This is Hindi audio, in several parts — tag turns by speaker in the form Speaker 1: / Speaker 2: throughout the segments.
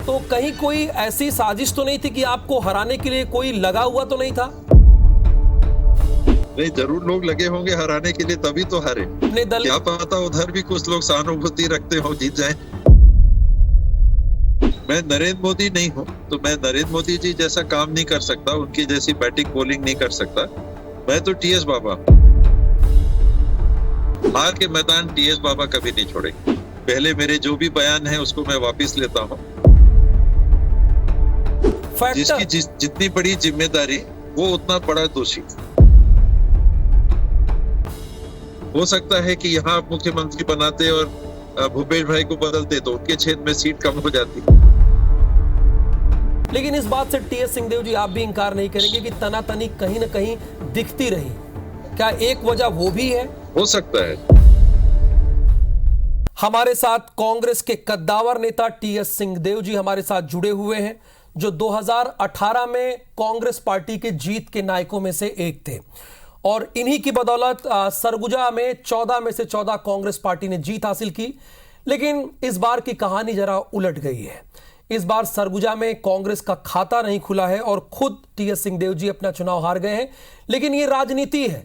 Speaker 1: तो कहीं कोई ऐसी साजिश तो नहीं थी कि आपको हराने के लिए कोई लगा हुआ तो नहीं था?
Speaker 2: नहीं, जरूर लोग लगे होंगे हराने के लिए, तभी तो हारे।
Speaker 1: अपने दल
Speaker 2: क्या पता उधर भी कुछ लोग सहानुभूति रखते हो, जीत जाए। मैं नरेंद्र मोदी नहीं हूँ, तो मैं नरेंद्र मोदी जी जैसा काम नहीं कर सकता, उनकी जैसी बैटिंग बॉलिंग नहीं कर सकता। मैं तो टीएस बाबा, हार के मैदान टीएस बाबा कभी नहीं छोड़ेंगे। पहले मेरे जो भी बयान है उसको मैं वापस लेता हूँ। जिसकी जितनी बड़ी जिम्मेदारी वो उतना बड़ा दोषी। हो सकता है कि यहाँ मुख्यमंत्री बनाते और भूपेश भाई को बदलते तो उनके क्षेत्र में सीट कम हो जाती।
Speaker 1: लेकिन इस बात से टीएस सिंहदेव जी आप भी इंकार नहीं करेंगे कि तनातनी कहीं ना कहीं दिखती रही। क्या एक वजह वो भी है?
Speaker 2: हो सकता है।
Speaker 1: हमारे साथ कांग्रेस के कद्दावर नेता टीएस सिंहदेव जी हमारे साथ जुड़े हुए हैं, जो 2018 में कांग्रेस पार्टी के जीत के नायकों में से एक थे और इन्हीं की बदौलत सरगुजा में 14 में से 14 कांग्रेस पार्टी ने जीत हासिल की। लेकिन इस बार की कहानी जरा उलट गई है। इस बार सरगुजा में कांग्रेस का खाता नहीं खुला है और खुद टीएस सिंहदेव जी अपना चुनाव हार गए हैं। लेकिन ये राजनीति है,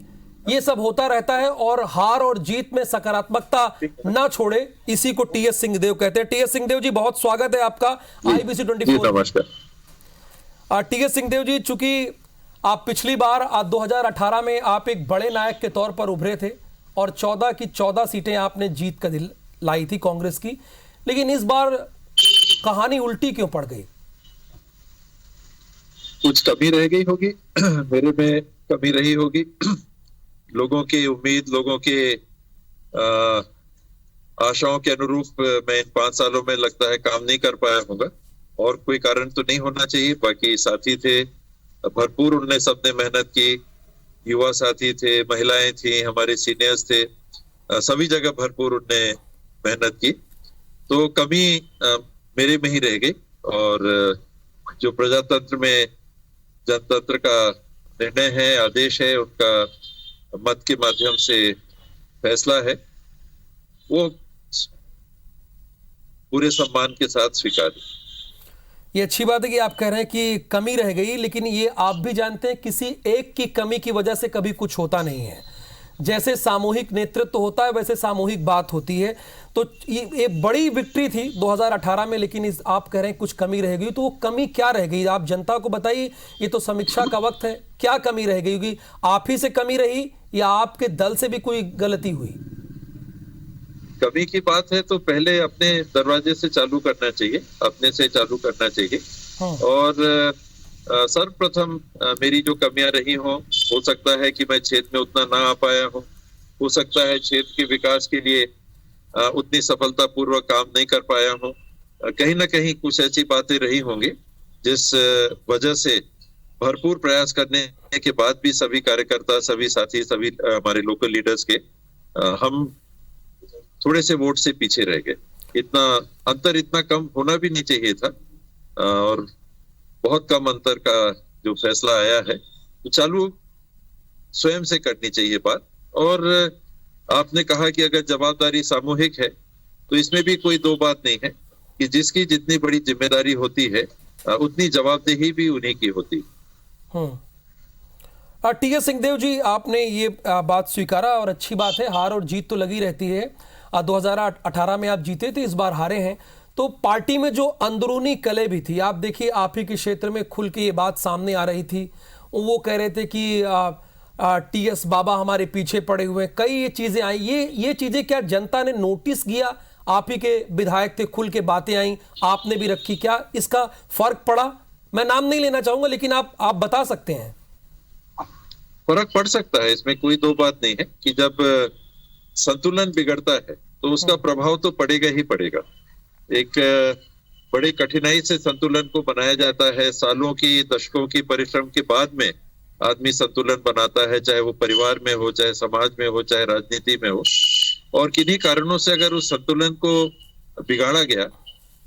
Speaker 1: ये सब होता रहता है और हार और जीत में सकारात्मकता ना छोड़े, इसी को टीएस सिंहदेव कहते हैं। टीएस सिंहदेव जी बहुत स्वागत है आपका IBC 24।
Speaker 2: नमस्कार।
Speaker 1: टीएस सिंहदेव जी, चूंकि आप पिछली बार 2018 में आप एक बड़े नायक के तौर पर उभरे थे और 14 की 14 सीटें आपने जीत कर लाई थी कांग्रेस की, लेकिन इस बार कहानी उल्टी क्यों पड़ गई?
Speaker 2: कुछ कमी रह गई होगी मेरे में कमी रही होगी। लोगों की उम्मीद, लोगों के आशाओं के अनुरूप मैं इन 5 सालों में लगता है काम नहीं कर पाया होगा, और कोई कारण तो नहीं होना चाहिए। बाकी साथी थे भरपूर, उनने सबने मेहनत की, युवा साथी थे, महिलाएं थी, हमारे सीनियर्स थे, सभी जगह भरपूर उनने मेहनत की। तो कमी मेरे में ही रह गई, और जो प्रजातंत्र में जनतंत्र का निर्णय है, आदेश है, उनका मत के माध्यम से फैसला है, वो पूरे सम्मान के साथ स्वीकार।
Speaker 1: ये अच्छी बात है कि आप कह रहे हैं कि कमी रह गई, लेकिन ये आप भी जानते हैं किसी एक की कमी की वजह से कभी कुछ होता नहीं है। जैसे सामूहिक नेतृत्व होता है वैसे सामूहिक बात होती है। तो ये बड़ी विक्ट्री थी 2018 में, लेकिन आप कह रहे हैं कुछ कमी रह गई, तो वो कमी क्या रह गई? आप जनता को बताइए, ये तो समीक्षा का वक्त है। क्या कमी रह गई होगी? आप ही से कमी रही या आपके दल से भी कोई गलती हुई?
Speaker 2: कमी की बात है तो पहले अपने दरवाजे से चालू करना चाहिए, अपने से चालू करना चाहिए। और सर्वप्रथम मेरी जो कमियां रही हो सकता है कि मैं क्षेत्र में उतना ना आ पाया हूं, हो सकता है क्षेत्र के विकास के लिए उतनी सफलतापूर्वक काम नहीं कर पाया हूं। कहीं ना कहीं कुछ ऐसी बातें रही होंगी जिस वजह से भरपूर प्रयास करने के बाद भी सभी कार्यकर्ता, सभी साथी, सभी हमारे लोकल लीडर्स के हम थोड़े से वोट से पीछे रह गए। इतना कम होना भी नहीं चाहिए था, और बहुत कम अंतर का जो फैसला आया है, तो चालू स्वयं से करनी चाहिए बात। और आपने कहा कि अगर जवाबदारी सामूहिक है तो इसमें भी कोई दो बात नहीं है कि जिसकी जितनी बड़ी जिम्मेदारी होती है उतनी जवाबदेही भी उन्हीं की होती है।
Speaker 1: टीएस सिंहदेव जी, आपने ये बात स्वीकारा और अच्छी बात है। हार और जीत तो लगी रहती है। 2018 में आप जीते थे, इस बार हारे हैं। तो पार्टी में जो अंदरूनी कलह भी थी, आप देखिए आप ही के क्षेत्र में खुल के ये बात सामने आ रही थी। वो कह रहे थे कि टीएस बाबा हमारे पीछे पड़े हुए हैं। कई ये चीजें आई, ये चीजें क्या जनता ने नोटिस किया? आप ही के विधायक थे, खुल के बातें आई, आपने भी रखी, क्या इसका फर्क पड़ा? मैं नाम नहीं लेना चाहूंगा, लेकिन आप बता सकते हैं।
Speaker 2: फर्क पड़ सकता है, इसमें कोई दो बात नहीं है कि जब संतुलन बिगड़ता है तो उसका प्रभाव तो पड़ेगा ही पड़ेगा। एक बड़ी कठिनाई से संतुलन को बनाया जाता है, सालों की, दशकों की परिश्रम के बाद में आदमी संतुलन बनाता है, चाहे वो परिवार में हो, चाहे समाज में हो, चाहे राजनीति में हो। और किन्हीं कारणों से अगर उस संतुलन को बिगाड़ा गया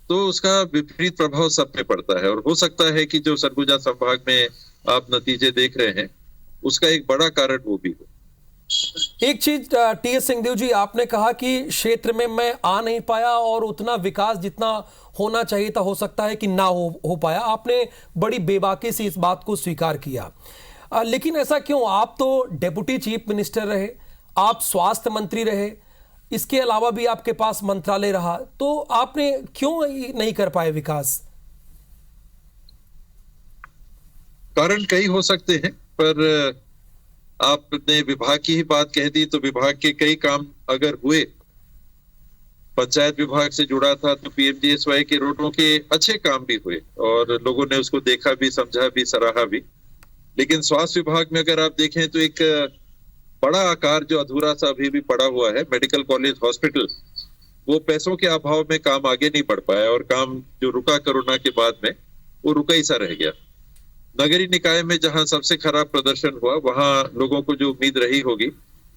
Speaker 2: तो उसका विपरीत प्रभाव सब पे पड़ता है। और हो सकता है कि जो सरगुजा संभाग में आप नतीजे देख रहे हैं उसका एक बड़ा कारण वो भी हो।
Speaker 1: एक चीज टीएस सिंहदेव जी, आपने कहा कि क्षेत्र में मैं आ नहीं पाया और उतना विकास जितना होना चाहिए था, हो सकता है कि ना हो पाया। आपने बड़ी बेबाकी से इस बात को स्वीकार किया। लेकिन ऐसा क्यों? आप तो डेप्यूटी चीफ मिनिस्टर रहे, आप स्वास्थ्य मंत्री रहे, इसके अलावा भी आपके पास मंत्रालय रहा, तो आपने क्यों नहीं कर पाए विकास?
Speaker 2: कारण कई हो सकते हैं, पर आपने विभाग की ही बात कह दी तो विभाग के कई काम अगर हुए, पंचायत विभाग से जुड़ा था तो पीएमजीएसवाई के रोडों के अच्छे काम भी हुए और लोगों ने उसको देखा भी, समझा भी, सराहा भी। लेकिन स्वास्थ्य विभाग में अगर आप देखें तो एक बड़ा आकार जो अधूरा सा अभी भी पड़ा हुआ है, मेडिकल कॉलेज हॉस्पिटल, वो पैसों के अभाव में काम आगे नहीं बढ़ पाया और काम जो रुका कोरोना के बाद में, वो रुका ही सा रह गया। नगरीय निकाय में जहां सबसे खराब प्रदर्शन हुआ, वहां लोगों को जो उम्मीद रही होगी,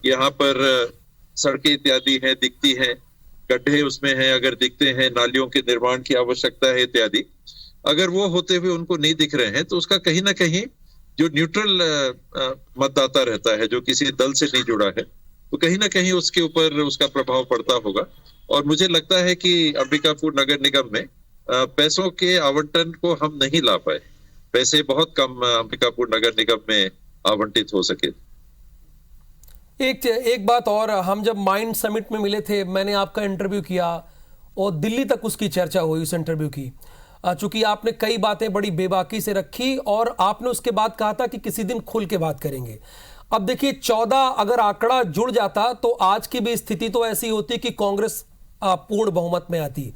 Speaker 2: यहाँ पर सड़कें इत्यादि हैं, दिखती हैं, गड्ढे उसमें हैं, अगर दिखते हैं, नालियों के निर्माण की आवश्यकता है इत्यादि, अगर वो होते हुए उनको नहीं दिख रहे हैं तो उसका कहीं ना कहीं जो न्यूट्रल मतदाता रहता है, जो किसी दल से नहीं जुड़ा है, तो कहीं ना कहीं उसके ऊपर उसका प्रभाव पड़ता होगा। और मुझे लगता है कि अंबिकापुर नगर निगम में पैसों के आवंटन को हम नहीं ला पाए। पैसे बहुत कम अंबिकापुर नगर निगम में आवंटित हो सके।
Speaker 1: एक बात और, हम जब माइंड समिट में मिले थे, मैंने आपका इंटरव्यू किया और दिल्ली तक उसकी चर्चा हुई उस इंटरव्यू की। चूंकि आपने कई बातें बड़ी बेबाकी से रखी और आपने उसके बाद कहा था कि किसी दिन खुल के बात करेंगे। अब देखिए 14 अगर आंकड़ा जुड़ जाता तो आज की भी स्थिति तो ऐसी होती कि कांग्रेस पूर्ण बहुमत में आती।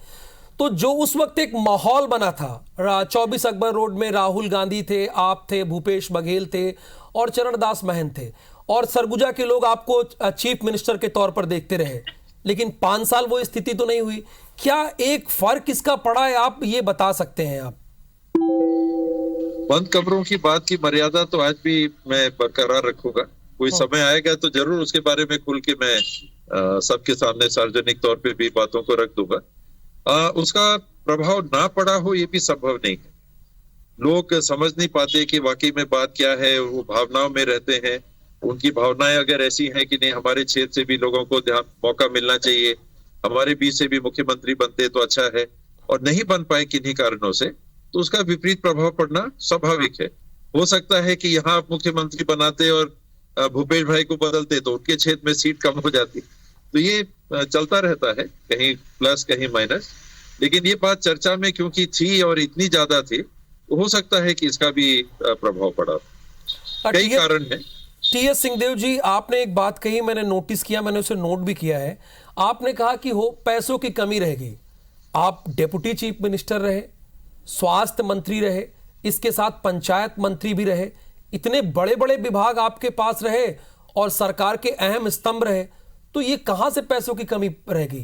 Speaker 1: तो जो उस वक्त एक माहौल बना था, 24 अकबर रोड में राहुल गांधी थे, आप थे, भूपेश बघेल थे और चरणदास महंत थे और सरगुजा के लोग आपको चीफ मिनिस्टर के तौर पर देखते रहे, लेकिन 5 साल वो स्थिति तो नहीं हुई। क्या एक फर्क इसका पड़ा है, आप ये बता सकते हैं? आप
Speaker 2: बंद कमरों की बात की मर्यादा तो आज भी मैं बरकरार रखूंगा। कोई समय आएगा तो जरूर उसके बारे में खुल के मैं सबके सामने सार्वजनिक तौर पे भी बातों को रख दूंगा। उसका प्रभाव ना पड़ा हो ये भी संभव नहीं है। लोग समझ नहीं पाते कि वाकई में बात क्या है, वो भावनाओं में रहते हैं। उनकी भावनाएं अगर ऐसी हैं कि नहीं, हमारे क्षेत्र से भी लोगों को मौका मिलना चाहिए, हमारे बीच से भी मुख्यमंत्री बनते तो अच्छा है, और नहीं बन पाए किन्हीं कारणों से, तो उसका विपरीत प्रभाव पड़ना स्वाभाविक है। हो सकता है कि यहाँ आप मुख्यमंत्री बनाते और भूपेश भाई को बदलते तो उनके क्षेत्र में सीट कम हो जाती। तो ये चलता रहता है, कहीं प्लस कहीं माइनस। लेकिन ये बात चर्चा में क्योंकि थी और इतनी ज्यादा थी, तो हो सकता है कि इसका भी प्रभाव पड़ा। कई कारण है।
Speaker 1: टीएस सिंहदेव जी, आपने एक बात कही, मैंने नोटिस किया, मैंने उसे नोट भी किया है। आपने कहा कि पैसों की कमी रहेगी। आप डेप्यूटी चीफ मिनिस्टर रहे, स्वास्थ्य मंत्री रहे, इसके साथ पंचायत मंत्री भी रहे, इतने बड़े बड़े विभाग आपके पास रहे और सरकार के अहम स्तंभ रहे, तो ये कहां से पैसों की कमी रहेगी?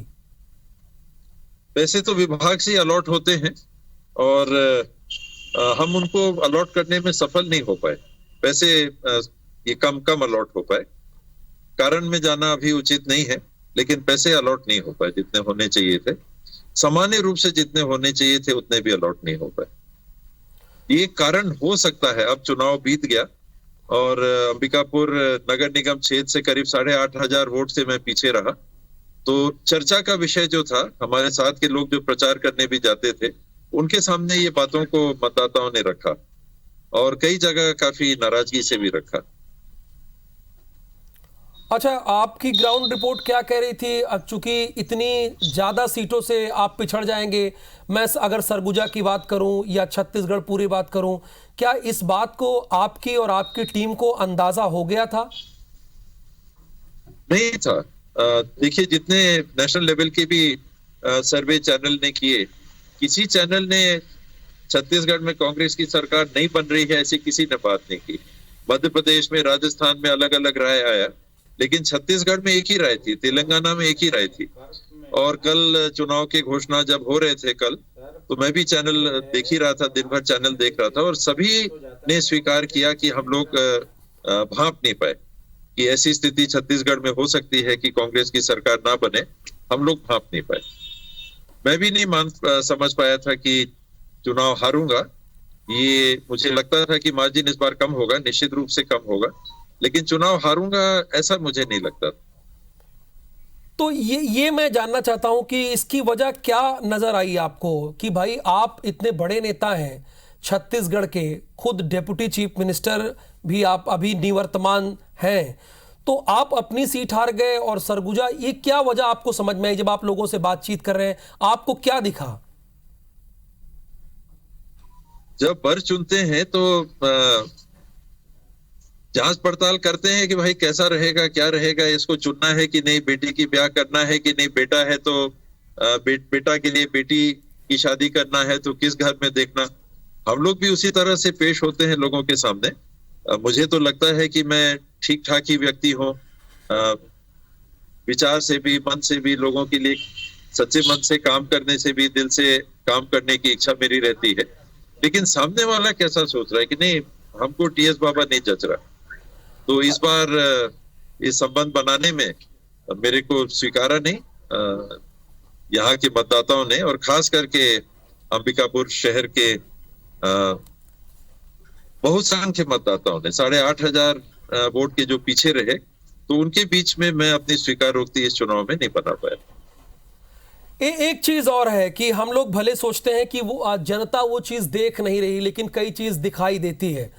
Speaker 2: पैसे तो विभाग से अलॉट होते हैं और हम उनको अलॉट करने में सफल नहीं हो पाए। पैसे ये कम अलॉट हो पाए। कारण में जाना अभी उचित नहीं है, लेकिन पैसे अलॉट नहीं हो पाए जितने होने चाहिए थे। सामान्य रूप से जितने होने चाहिए थे उतने भी अलॉट नहीं हो पाए। ये कारण हो सकता है। अब चुनाव बीत गया और अंबिकापुर नगर निगम क्षेत्र से करीब 8,500 वोट से मैं पीछे रहा, तो चर्चा का विषय जो था, हमारे साथ के लोग जो प्रचार करने भी जाते थे, उनके सामने ये बातों को मतदाताओं ने रखा और कई जगह काफी नाराजगी से भी रखा।
Speaker 1: अच्छा, आपकी ग्राउंड रिपोर्ट क्या कह रही थी? अब चूंकि इतनी ज्यादा सीटों से आप पिछड़ जाएंगे, मैं अगर सरगुजा की बात करूं या छत्तीसगढ़ पूरी बात करूं, क्या इस बात को आपकी और आपकी टीम को अंदाजा हो गया था?
Speaker 2: नहीं था। देखिए, जितने नेशनल लेवल के भी सर्वे चैनल ने किए, किसी चैनल ने छत्तीसगढ़ में कांग्रेस की सरकार नहीं बन रही है ऐसी किसी ने बात नहीं की। मध्य प्रदेश में, राजस्थान में अलग अलग राय आया, लेकिन छत्तीसगढ़ में एक ही राय थी, तेलंगाना में एक ही राय थी। और कल चुनाव की घोषणा जब हो रहे थे कल, तो मैं भी चैनल देख ही रहा था, दिन भर चैनल देख रहा था, और सभी ने स्वीकार किया कि हम लोग भांप नहीं पाए कि ऐसी स्थिति छत्तीसगढ़ में हो सकती है कि कांग्रेस की सरकार ना बने। हम लोग भांप नहीं पाए। मैं भी नहीं समझ पाया था कि चुनाव हारूंगा। ये मुझे लगता था कि मार्जिन इस बार कम होगा, निश्चित रूप से कम होगा, लेकिन चुनाव हारूंगा ऐसा मुझे नहीं लगता।
Speaker 1: तो ये मैं जानना चाहता हूं कि इसकी वजह क्या नजर आई आपको कि भाई आप इतने बड़े नेता हैं छत्तीसगढ़ के, खुद डेप्यूटी चीफ मिनिस्टर भी आप अभी निवर्तमान हैं, तो आप अपनी सीट हार गए और सरगुजा, ये क्या वजह आपको समझ में आई? जब आप लोगों से बातचीत कर रहे हैं आपको क्या दिखा?
Speaker 2: जब बर चुनते हैं तो जांच पड़ताल करते हैं कि भाई कैसा रहेगा, क्या रहेगा, इसको चुनना है कि नहीं, बेटी की ब्याह करना है कि नहीं, बेटा है तो बेटा के लिए बेटी की शादी करना है तो किस घर में देखना। हम लोग भी उसी तरह से पेश होते हैं लोगों के सामने। मुझे तो लगता है कि मैं ठीक ठाक ही व्यक्ति हूँ, विचार से भी, मन से भी, लोगों के लिए सच्चे मन से काम करने से भी, दिल से काम करने की इच्छा मेरी रहती है। लेकिन सामने वाला कैसा सोच रहा है कि नहीं, हमको टीएस बाबा नहीं जच रहा, तो इस बार इस संबंध बनाने में मेरे को स्वीकारा नहीं यहाँ के मतदाताओं ने, और खास करके अंबिकापुर शहर के बहुत संख्य मतदाताओं ने 8,500 वोट के जो पीछे रहे, तो उनके बीच में मैं अपनी स्वीकारोक्ति इस चुनाव में नहीं बना पाया।
Speaker 1: एक चीज और है कि हम लोग भले सोचते हैं कि वो जनता वो चीज देख नहीं रही, लेकिन कई चीज दिखाई देती है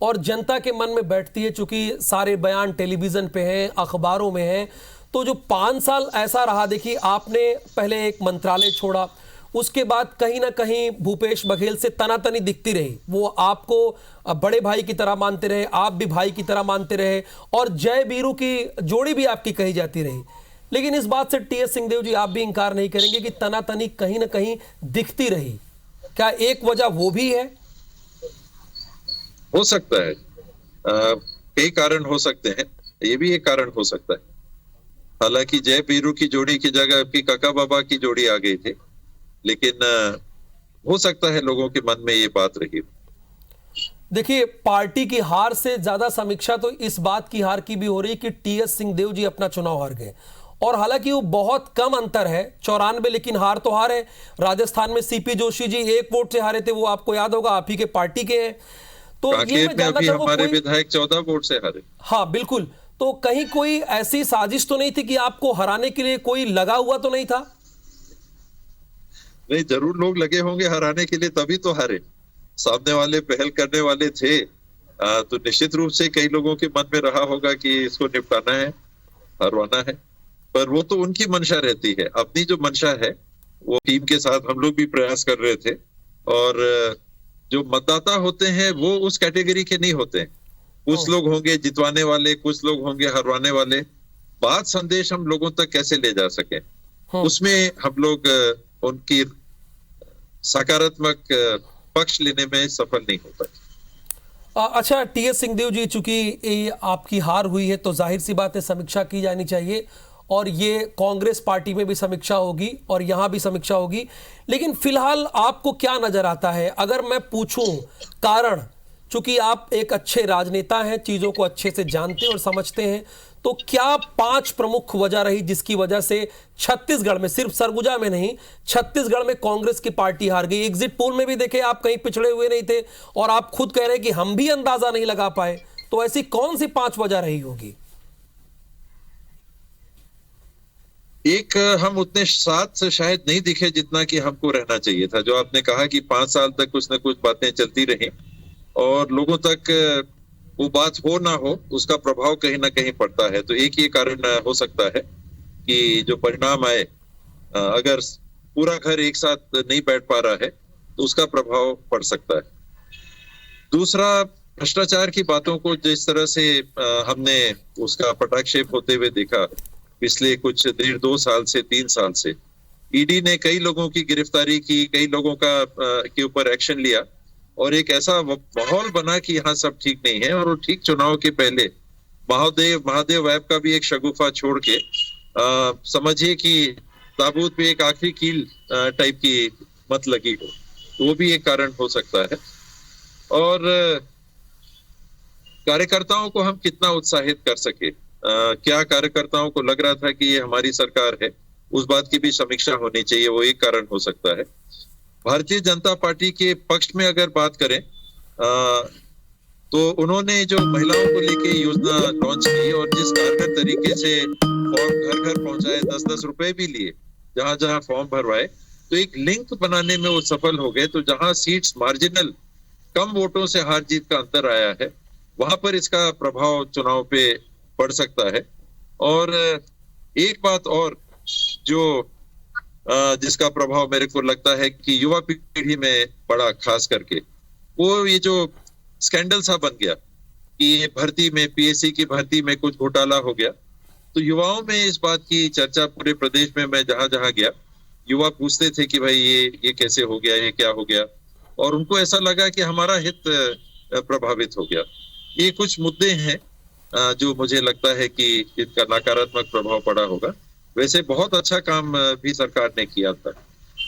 Speaker 1: और जनता के मन में बैठती है। चूंकि सारे बयान टेलीविजन पे हैं, अखबारों में हैं, तो जो 5 साल ऐसा रहा, देखिए आपने पहले एक मंत्रालय छोड़ा, उसके बाद कहीं ना कहीं भूपेश बघेल से तनातनी दिखती रही, वो आपको बड़े भाई की तरह मानते रहे, आप भी भाई की तरह मानते रहे, और जय बीरू की जोड़ी भी आपकी कही जाती रही। लेकिन इस बात से टीएस सिंहदेव जी आप भी इंकार नहीं करेंगे कि तनातनी कहीं ना कहीं दिखती रही। क्या एक वजह वो भी है?
Speaker 2: हो सकता है, कई कारण हो सकते हैं, ये भी एक कारण हो सकता है। हालांकि जय बीरू की जोड़ी की जगह आपकी काका बाबा की जोड़ी आ गई थी, लेकिन हो सकता है लोगों के मन में ये बात रही।
Speaker 1: देखिए, पार्टी की हार से ज्यादा समीक्षा तो इस बात की हार की भी हो रही कि टीएस सिंहदेव जी अपना चुनाव हार गए, और हालांकि वो बहुत कम अंतर है 94, लेकिन हार तो हार है। राजस्थान में सीपी जोशी जी 1 वोट से हारे थे, वो आपको याद होगा, आप ही के पार्टी के हैं। तो ये मैं जानना चाहूंगा,
Speaker 2: हमारे विधायक 14 वोट से हारे।
Speaker 1: हाँ बिल्कुल, तो कहीं कोई ऐसी साजिश तो नहीं थी कि आपको हराने के लिए कोई लगा हुआ तो नहीं था?
Speaker 2: नहीं, जरूर लोग लगे होंगे हराने के लिए, तभी तो हारे। सामने वाले पहल करने वाले थे, तो निश्चित रूप से कई लोगों के मन में रहा होगा कि इसको निपटाना है, हरवाना है, पर वो तो उनकी मंशा रहती है। अपनी जो मंशा है वो टीम के साथ हम लोग भी प्रयास कर रहे थे, और जो मतदाता होते हैं वो उस कैटेगरी के नहीं होते। कुछ लोग होंगे जितवाने वाले, कुछ लोग होंगे हरवाने वाले। बात संदेश हम लोगों तक कैसे ले जा सके, उसमें हम लोग उनकी सकारात्मक पक्ष लेने में सफल नहीं हो पाए।
Speaker 1: अच्छा, टीएस सिंहदेव जी, चूंकि आपकी हार हुई है तो जाहिर सी बात है समीक्षा की जानी चाहिए, और ये कांग्रेस पार्टी में भी समीक्षा होगी और यहां भी समीक्षा होगी। लेकिन फिलहाल आपको क्या नजर आता है, अगर मैं पूछूं कारण, चूंकि आप एक अच्छे राजनेता हैं, चीजों को अच्छे से जानते और समझते हैं, तो क्या 5 प्रमुख वजह रही जिसकी वजह से छत्तीसगढ़ में, सिर्फ सरगुजा में नहीं, छत्तीसगढ़ में कांग्रेस की पार्टी हार गई? एग्जिट पोल में भी देखे आप कहीं पिछड़े हुए नहीं थे, और आप खुद कह रहे हैं कि हम भी अंदाजा नहीं लगा पाए। तो ऐसी कौन सी 5 वजह रही होगी?
Speaker 2: एक, हम उतने साथ से शायद नहीं दिखे जितना कि हमको रहना चाहिए था। जो आपने कहा कि 5 साल तक कुछ ना कुछ बातें चलती रही और लोगों तक वो बात हो ना हो, उसका प्रभाव कहीं ना कहीं पड़ता है। तो एक ये कारण हो सकता है कि जो परिणाम आए, अगर पूरा घर एक साथ नहीं बैठ पा रहा है तो उसका प्रभाव पड़ सकता है। दूसरा, भ्रष्टाचार की बातों को जिस तरह से हमने उसका पटाक्षेप होते हुए देखा पिछले कुछ 1.5-2 साल से 3 साल से, ईडी ने कई लोगों की गिरफ्तारी की, कई लोगों का के ऊपर एक्शन लिया, और एक ऐसा माहौल बना कि यहाँ सब ठीक नहीं है। और वो ठीक चुनाव के पहले महादेव ऐप का भी एक शगुफा छोड़ के समझिए कि ताबूत पे एक आखिरी कील टाइप की मत लगी हो, तो वो भी एक कारण हो सकता है। और कार्यकर्ताओं को हम कितना उत्साहित कर सके, क्या कार्यकर्ताओं को लग रहा था कि ये हमारी सरकार है, उस बात की भी समीक्षा होनी चाहिए, वो एक कारण हो सकता है। भारतीय जनता पार्टी के पक्ष में अगर बात करें तो उन्होंने जो महिलाओं को लेके योजना लॉन्च की और जिस कारगर तरीके से फॉर्म घर घर पहुंचाए, 10-10 रुपए भी लिए, जहां जहां फॉर्म भरवाए, तो एक लिंक बनाने में वो सफल हो गए। तो जहां सीट्स मार्जिनल कम वोटों से हार जीत का अंतर आया है, वहां पर इसका प्रभाव चुनाव पे पड़ सकता है। और एक बात और जो जिसका प्रभाव मेरे को लगता है कि युवा पीढ़ी में पड़ा, खास करके वो ये जो स्कैंडल सा बन गया कि ये भर्ती में, पीएससी की भर्ती में कुछ घोटाला हो गया, तो युवाओं में इस बात की चर्चा पूरे प्रदेश में, मैं जहां जहां गया, युवा पूछते थे कि भाई ये कैसे हो गया, ये क्या हो गया, और उनको ऐसा लगा कि हमारा हित प्रभावित हो गया। ये कुछ मुद्दे हैं जो मुझे लगता है कि इनका नकारात्मक प्रभाव पड़ा होगा। वैसे बहुत अच्छा काम भी सरकार ने किया था,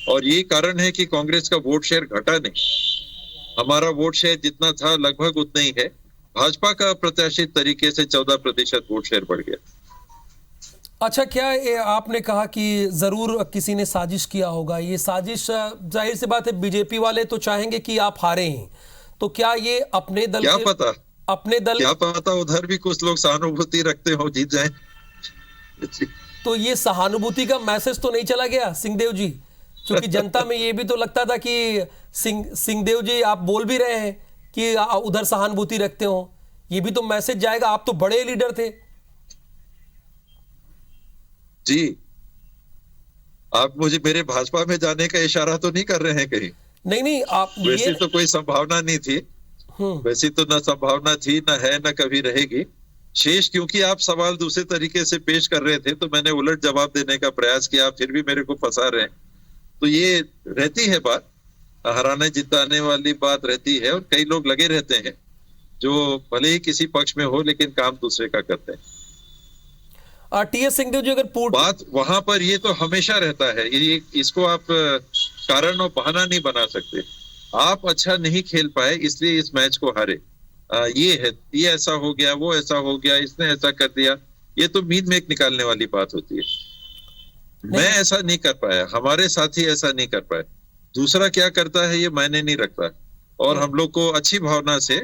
Speaker 2: और ये कारण है कि कांग्रेस का वोट शेयर घटा नहीं। हमारा वोट शेयर जितना था लगभग उतना ही है। भाजपा का प्रत्याशित तरीके से 14% वोट शेयर बढ़ गया।
Speaker 1: अच्छा, क्या ये आपने कहा कि जरूर किसी ने साजिश किया होगा? ये साजिश, जाहिर सी बात है, बीजेपी वाले तो चाहेंगे कि आप हारे हैं, तो क्या ये अपने दल
Speaker 2: क्या पता,
Speaker 1: अपने दल,
Speaker 2: क्या पता उधर भी कुछ लोग सहानुभूति रखते हो, जीत जाए।
Speaker 1: तो ये सहानुभूति का मैसेज तो नहीं चला गया सिंहदेव जी? क्योंकि जनता में ये भी तो लगता था कि सिंहदेव जी आप बोल भी रहे हैं कि उधर सहानुभूति रखते हो, ये भी तो मैसेज जाएगा। आप तो बड़े लीडर थे
Speaker 2: जी। आप मुझे मेरे भाजपा में जाने का इशारा तो नहीं कर रहे हैं कहीं?
Speaker 1: नहीं, आप
Speaker 2: वैसे तो कोई संभावना नहीं थी, वैसी तो न संभावना थी, न है, न कभी रहेगी। शेष क्योंकि आप सवाल दूसरे तरीके से पेश कर रहे थे, तो मैंने उलट जवाब देने का प्रयास किया, फिर भी मेरे को फंसा रहे हैं। तो ये रहती है बात, हराने जिताने वाली बात रहती है, और कई लोग लगे रहते हैं जो भले ही किसी पक्ष में हो लेकिन काम दूसरे का करते हैं।
Speaker 1: टीएस सिंहदेव जी, अगर
Speaker 2: बात वहां पर ये तो हमेशा रहता है, ये इसको आप कारण और बहाना नहीं बना सकते। आप अच्छा नहीं खेल पाए इसलिए इस मैच को हारे, ये है, ये ऐसा हो गया, वो ऐसा हो गया, इसने ऐसा कर दिया, ये तो मीन मेक निकालने वाली बात होती है। मैं ऐसा नहीं कर पाया, हमारे साथी ऐसा नहीं कर पाए, दूसरा क्या करता है ये मायने नहीं रखता। और हम लोग को अच्छी भावना से,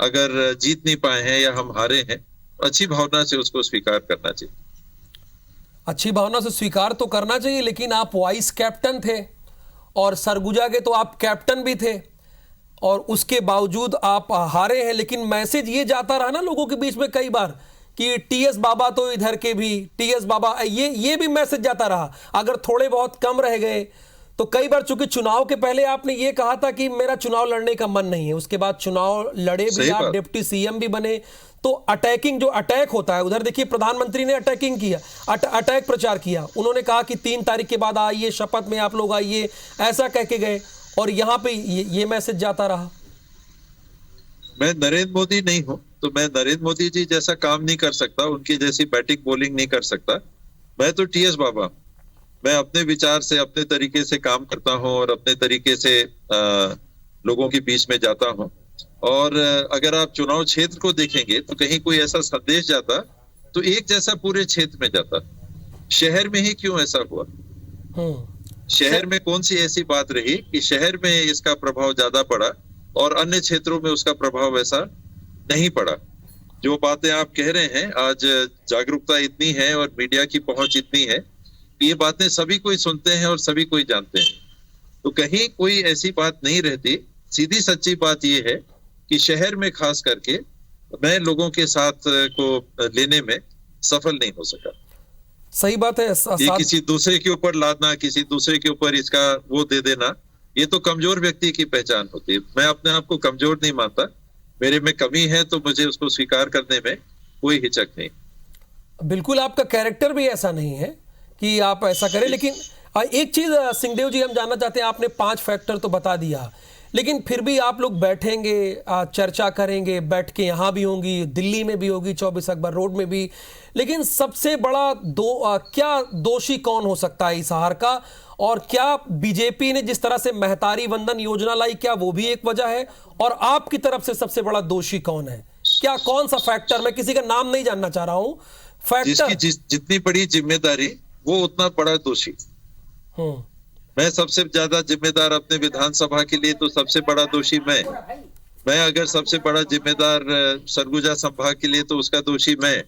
Speaker 2: अगर जीत नहीं पाए हैं या हम हारे हैं, अच्छी भावना से उसको स्वीकार करना चाहिए।
Speaker 1: अच्छी भावना से स्वीकार तो करना चाहिए, लेकिन आप वाइस कैप्टन थे और सरगुजा के तो आप कैप्टन भी थे, और उसके बावजूद आप हारे हैं। लेकिन मैसेज ये जाता रहा ना लोगों के बीच में कई बार कि टीएस बाबा तो इधर के भी, टीएस बाबा, ये भी मैसेज जाता रहा। अगर थोड़े बहुत कम रह गए तो कई बार, चूंकि चुनाव के पहले आपने ये कहा था कि मेरा चुनाव लड़ने का मन नहीं है, उसके बाद चुनाव लड़े भी, आप डिप्टी सीएम भी बने, तो अटैकिंग, जो अटैक होता है उधर, देखिए प्रधानमंत्री ने अटैकिंग किया, अटैक प्रचार किया। उन्होंने कहा कि 3 तारीख के बाद आइए, शपथ में आप लोग आइए, ऐसा कह के गए, और यहाँ पे ये मैसेज जाता रहा।
Speaker 2: मैं नरेंद्र मोदी नहीं हूं, तो मैं नरेंद्र मोदी जी जैसा काम नहीं कर सकता, उनकी जैसी बैटिंग बॉलिंग नहीं कर सकता। मैं तो टीएस बाबा, मैं अपने विचार से, अपने तरीके से काम करता हूं और अपने तरीके से लोगों के बीच में जाता हूं। और अगर आप चुनाव क्षेत्र को देखेंगे तो कहीं कोई ऐसा संदेश जाता तो एक जैसा पूरे क्षेत्र में जाता। शहर में ही क्यों ऐसा हुआ? शहर में कौन सी ऐसी बात रही कि शहर में इसका प्रभाव ज्यादा पड़ा और अन्य क्षेत्रों में उसका प्रभाव वैसा नहीं पड़ा? जो बातें आप कह रहे हैं, आज जागरूकता इतनी है और मीडिया की पहुंच इतनी है, ये बातें सभी कोई सुनते हैं और सभी कोई जानते हैं, तो कहीं कोई ऐसी बात नहीं रहती। सीधी सच्ची बात ये है कि शहर में खास करके मैं लोगों के साथ को लेने में सफल नहीं हो सका।
Speaker 1: सही बात है।
Speaker 2: ये किसी दूसरे के ऊपर लादना, किसी दूसरे के ऊपर इसका वो दे देना, ये तो कमजोर व्यक्ति की पहचान होती है। मैं अपने आप को कमजोर नहीं मानता, मेरे में कमी है तो मुझे उसको स्वीकार करने में कोई हिचक नहीं।
Speaker 1: बिल्कुल, आपका कैरेक्टर भी ऐसा नहीं है कि आप ऐसा करें। लेकिन एक चीज सिंहदेव जी हम जानना चाहते हैं, आपने 5 फैक्टर तो बता दिया, लेकिन फिर भी आप लोग बैठेंगे, चर्चा करेंगे, बैठ के यहाँ भी होंगी, दिल्ली में भी होगी, 24 अकबर रोड में भी, लेकिन सबसे बड़ा क्या दोषी कौन हो सकता है इस हार का? और क्या बीजेपी ने जिस तरह से महतारी वंदन योजना लाई, क्या वो भी एक वजह है? और आपकी तरफ से सबसे बड़ा दोषी कौन है? क्या, कौन सा फैक्टर? मैं किसी का नाम नहीं जानना चाह रहा हूं, फैक्टर।
Speaker 2: जितनी बड़ी जिम्मेदारी वो उतना बड़ा दोषी। मैं सबसे ज्यादा जिम्मेदार अपने विधानसभा के लिए, तो सबसे बड़ा दोषी मैं अगर सबसे बड़ा जिम्मेदार सरगुजा संभाग के लिए, तो उसका दोषी मैं।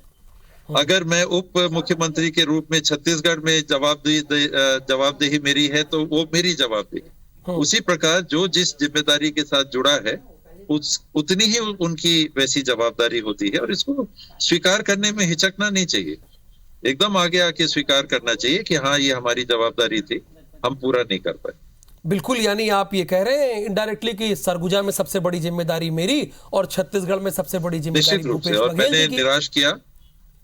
Speaker 2: अगर मैं उप मुख्यमंत्री के रूप में छत्तीसगढ़ में जवाबदेही मेरी है तो वो मेरी जवाबदेही। उसी प्रकार जो जिस जिम्मेदारी के साथ जुड़ा है उतनी ही उनकी वैसी जवाबदारी होती है, और इसको स्वीकार करने में हिचकना नहीं चाहिए। एकदम आगे आके स्वीकार करना चाहिए कि हाँ, ये हमारी जवाबदारी थी, हम पूरा नहीं कर पाए।
Speaker 1: बिल्कुल, यानी आप ये कह रहे हैं इनडायरेक्टली कि सरगुजा में सबसे बड़ी जिम्मेदारी मेरी और छत्तीसगढ़ में सबसे बड़ी जिम्मेदारी
Speaker 2: निश्चित रूप से। और मैंने निराश किया,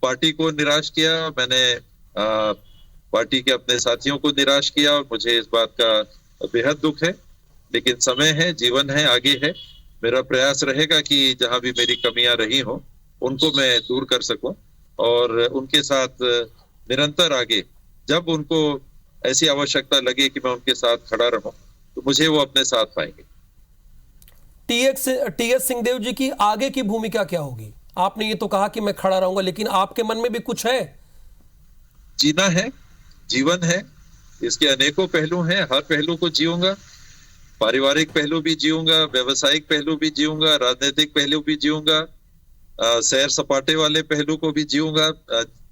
Speaker 2: पार्टी को निराश किया, मैंने पार्टी के अपने साथियों को निराश किया, और मुझे इस बात का बेहद दुख है। लेकिन समय है, जीवन है, आगे है। मेरा प्रयास रहेगा कि जहां भी मेरी कमियां रही हो उनको मैं दूर कर सकूं, और उनके साथ निरंतर आगे जब उनको ऐसी आवश्यकता लगे कि मैं उनके साथ खड़ा रहूं तो मुझे वो अपने साथ पाएंगे।
Speaker 1: टीएस सिंहदेव जी की आगे की भूमिका क्या होगी? आपने ये तो कहा कि मैं खड़ा रहूंगा, लेकिन आपके मन में भी कुछ है?
Speaker 2: जीना है, जीवन है, इसके अनेकों पहलू हैं, हर पहलू को जीऊंगा। पारिवारिक पहलू भी जीऊंगा, व्यावसायिक पहलू भी जीऊंगा, राजनीतिक पहलू भी जीऊंगा, सैर सपाटे वाले पहलू को भी जीऊंगा।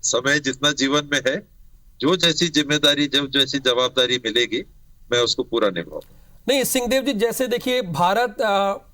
Speaker 2: समय जितना जीवन में है, जो जैसी जिम्मेदारी, जो जैसी जवाबदारी मिलेगी, मैं उसको पूरा निभाऊंगा।
Speaker 1: नहीं सिंहदेव जी, जैसे देखिए भारत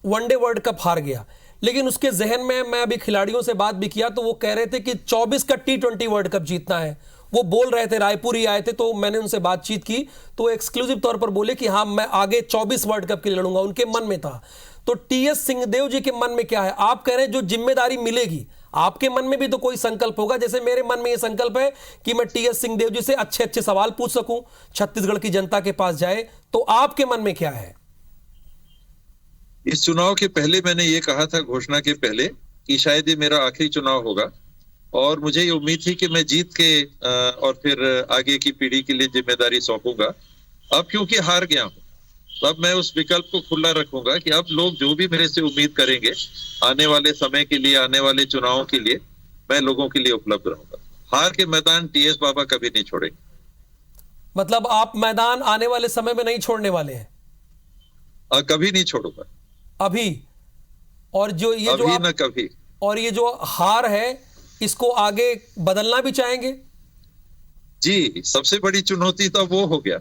Speaker 1: वनडे वर्ल्ड कप हार गया, लेकिन उसके जहन में, मैं अभी खिलाड़ियों से बात भी किया तो वो कह रहे थे कि 24 का T20 वर्ल्ड कप जीतना है। वो बोल रहे थे, रायपुर ही आए थे, तो मैंने उनसे बातचीत की तो एक्सक्लूसिव तौर पर बोले कि हाँ, मैं आगे 24 वर्ल्ड कप के लिए लड़ूंगा, उनके मन में था। तो टीएस सिंहदेव जी के मन में क्या है? आप कह रहे हैं जो जिम्मेदारी मिलेगी, आपके मन में भी तो कोई संकल्प होगा। जैसे मेरे मन में यह संकल्प है कि मैं टीएस सिंहदेव जी से अच्छे अच्छे सवाल पूछ सकूं, छत्तीसगढ़ की जनता के पास जाए, तो आपके मन में क्या है?
Speaker 2: इस चुनाव के पहले मैंने ये कहा था, घोषणा के पहले, कि शायद ये मेरा आखिरी चुनाव होगा, और मुझे ये उम्मीद थी कि मैं जीत के और फिर आगे की पीढ़ी के लिए जिम्मेदारी सौंपूंगा। अब क्योंकि हार गया हूं, तब मैं उस विकल्प को खुला रखूंगा कि अब लोग जो भी मेरे से उम्मीद करेंगे आने वाले समय के लिए, आने वाले चुनावों के लिए, मैं लोगों के लिए उपलब्ध रहूंगा। हार के मैदान टीएस बाबा कभी नहीं छोड़ेंगे।
Speaker 1: मतलब आप मैदान आने वाले समय में नहीं छोड़ने वाले हैं?
Speaker 2: कभी नहीं छोड़ूंगा,
Speaker 1: अभी। और जो ये
Speaker 2: अभी
Speaker 1: जो
Speaker 2: न कभी।
Speaker 1: और ये जो हार है, इसको आगे बदलना भी चाहेंगे?
Speaker 2: जी, सबसे बड़ी चुनौती तो वो हो गया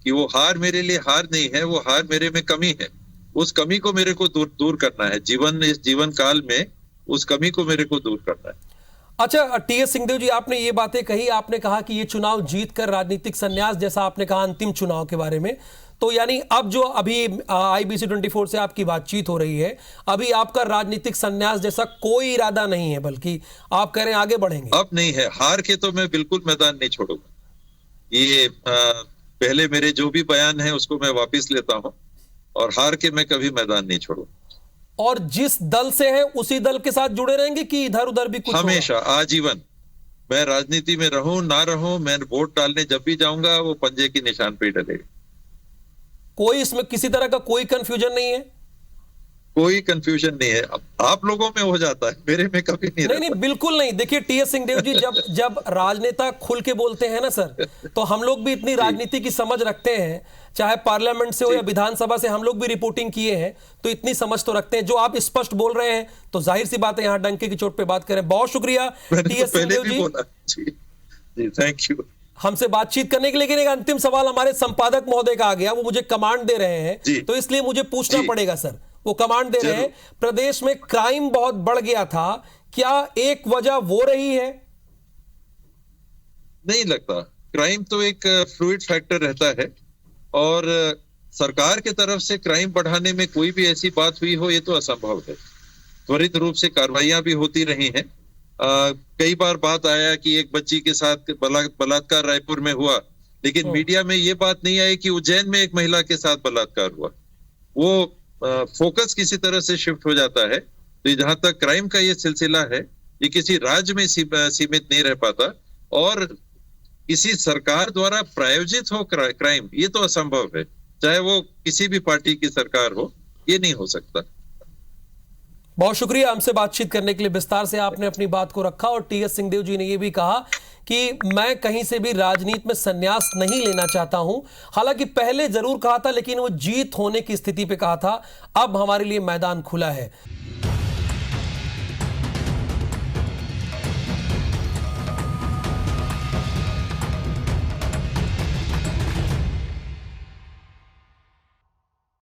Speaker 2: कि वो हार मेरे लिए हार नहीं है, वो हार मेरे में कमी है। उस कमी को मेरे को दूर करना है। इस जीवन काल में उस कमी को मेरे को दूर करना है।
Speaker 1: अच्छा टीएस सिंहदेव जी, आपने ये बातें कही, आपने कहा कि ये चुनाव जीतकर राजनीतिक संन्यास, जैसा आपने कहा अंतिम चुनाव के बारे में, तो यानी अब जो अभी IBC 24 से आपकी बातचीत हो रही है, अभी आपका राजनीतिक संन्यास जैसा कोई इरादा नहीं है, बल्कि आप कह रहे हैं आगे बढ़ेंगे?
Speaker 2: अब नहीं है। हार के तो मैं बिल्कुल मैदान नहीं छोड़ूंगा। ये पहले मेरे जो भी बयान है उसको मैं वापस लेता हूं, और हार के मैं कभी मैदान नहीं छोड़ूंगा।
Speaker 1: और जिस दल से है उसी दल के साथ जुड़े रहेंगे कि इधर उधर भी कुछ?
Speaker 2: हमेशा, आजीवन। मैं राजनीति में रहूं ना रहूं, मैं वोट डालने जब भी जाऊंगा वो पंजे की निशान पे डलेगा।
Speaker 1: कोई इसमें किसी तरह का कोई कंफ्यूजन नहीं है?
Speaker 2: कोई कंफ्यूजन नहीं है। आप लोगों में हो जाता है, मेरे में कभी नहीं।
Speaker 1: नहीं, बिल्कुल नहीं। देखिए टीएस सिंहदेव जी, जब राजनेता खुल के बोलते हैं ना सर, तो हम लोग भी इतनी राजनीति की समझ रखते हैं, चाहे पार्लियामेंट से हो या विधानसभा से, हम लोग भी रिपोर्टिंग किए हैं, तो इतनी समझ तो रखते हैं। जो आप स्पष्ट बोल रहे हैं तो जाहिर सी बात है यहाँ डंके की चोट पे बात करें। बहुत शुक्रिया T S Singhdeo ji,
Speaker 2: thank you
Speaker 1: हमसे बातचीत करने के लिए। लेकिन एक अंतिम सवाल हमारे संपादक महोदय का आ गया, वो मुझे कमांड दे रहे हैं, तो इसलिए मुझे पूछना पड़ेगा सर। वो कमांड दे रहे हैं, प्रदेश में क्राइम बहुत बढ़ गया था, क्या एक वजह वो रही है?
Speaker 2: नहीं लगता। क्राइम तो एक फ्लूइड फैक्टर रहता है, और सरकार के तरफ से क्राइम बढ़ाने में कोई भी ऐसी बात हुई हो, ये तो असंभव है। त्वरित रूप से कार्रवाइयां भी होती रही हैं। कई बार बात आया कि एक बच्ची के साथ बलात्कार रायपुर में हुआ, लेकिन मीडिया में ये बात नहीं आई कि उज्जैन में एक महिला के साथ बलात्कार हुआ। वो फोकस किसी तरह से शिफ्ट हो जाता है। तो जहां तक क्राइम का ये सिलसिला है, ये किसी राज्य में सीमित नहीं रह पाता, और किसी सरकार द्वारा प्रायोजित हो क्राइम, ये तो असंभव है। चाहे वो किसी भी पार्टी की सरकार हो, ये नहीं हो सकता।
Speaker 1: बहुत शुक्रिया हमसे बातचीत करने के लिए। विस्तार से आपने अपनी बात को रखा, और टीएस सिंहदेव जी ने यह भी कहा कि मैं कहीं से भी राजनीति में संन्यास नहीं लेना चाहता हूं। हालांकि पहले जरूर कहा था, लेकिन वो जीत होने की स्थिति पे कहा था। अब हमारे लिए मैदान खुला है।